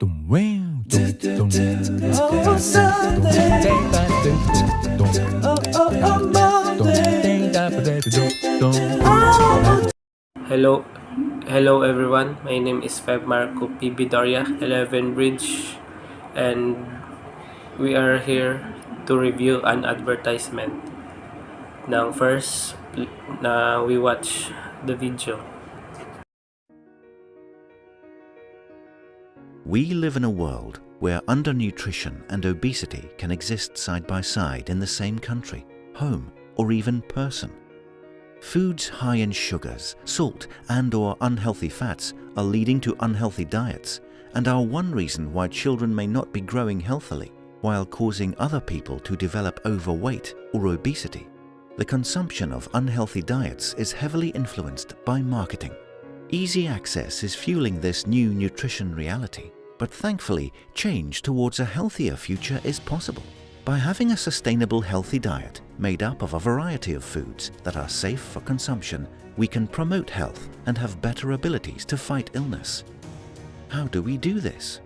Oh, Sunday. Hello, hello everyone. My name is Feb Marco P. Beduria, 11 Bridge, and we are here to review an advertisement. Now, first, we watch the video. We live in a world where undernutrition and obesity can exist side by side in the same country, home, or even person. Foods high in sugars, salt, and/or unhealthy fats are leading to unhealthy diets and are one reason why children may not be growing healthily, while causing other people to develop overweight or obesity. The consumption of unhealthy diets is heavily influenced by marketing. Easy access is fueling this new nutrition reality, but thankfully, change towards a healthier future is possible. By having a sustainable healthy diet made up of a variety of foods that are safe for consumption, we can promote health and have better abilities to fight illness. How do we do this?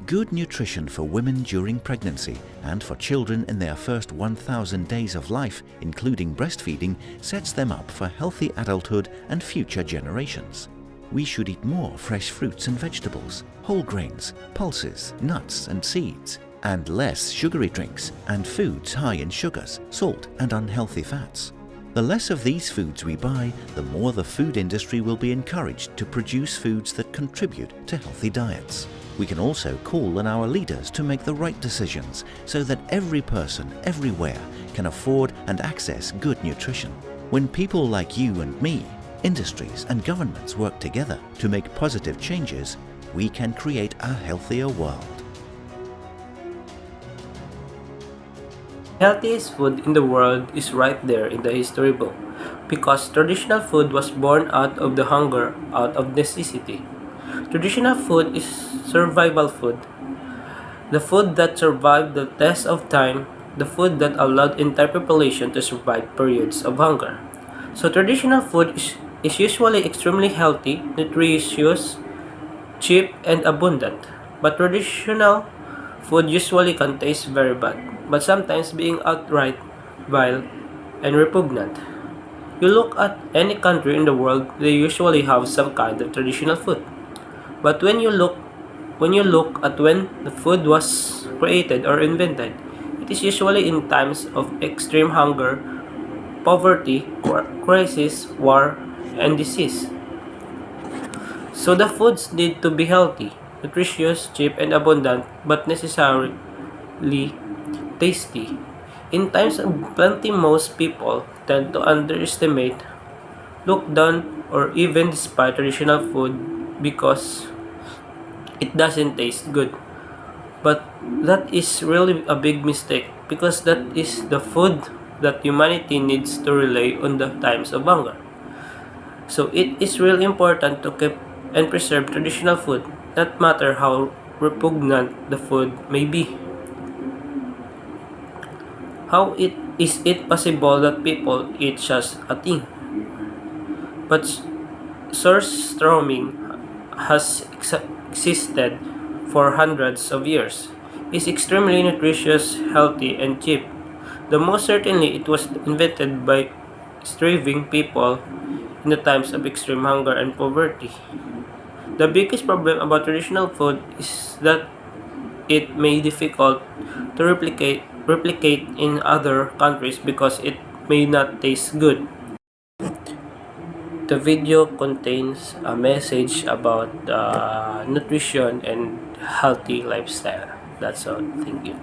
Good nutrition for women during pregnancy and for children in their first 1,000 days of life, including breastfeeding, sets them up for healthy adulthood and future generations. We should eat more fresh fruits and vegetables, whole grains, pulses, nuts and seeds, and less sugary drinks and foods high in sugars, salt and unhealthy fats. The less of these foods we buy, the more the food industry will be encouraged to produce foods that contribute to healthy diets. We can also call on our leaders to make the right decisions so that every person, everywhere, can afford and access good nutrition. When people like you and me, industries and governments work together to make positive changes, we can create a healthier world. Healthiest food in the world is right there in the history book, because traditional food was born out of the hunger, out of necessity. Traditional food is survival food, the food that survived the test of time, the food that allowed entire population to survive periods of hunger. So traditional food is usually extremely healthy, nutritious, cheap, and abundant. But traditional food usually can taste very bad, but sometimes being outright vile and repugnant. You look at any country in the world, they usually have some kind of traditional food. But when you look at when the food was created or invented, it is usually in times of extreme hunger, poverty, crisis, war, and disease. So the foods need to be healthy, nutritious, cheap, and abundant, but necessarily tasty. In times of plenty, most people tend to underestimate, look down, or even despise traditional food because it doesn't taste good. But that is really a big mistake, because that is the food that humanity needs to rely on the times of hunger. So it is really important to keep and preserve traditional food, no matter how repugnant the food may be. How is it possible that people eat such a thing? But surströmming has existed for hundreds of years. It's extremely nutritious, healthy, and cheap. The most certainly it was invented by starving people in the times of extreme hunger and poverty. The biggest problem about traditional food is that it may be difficult to replicate in other countries because it may not taste good. The video contains a message about nutrition and healthy lifestyle. That's all. Thank you.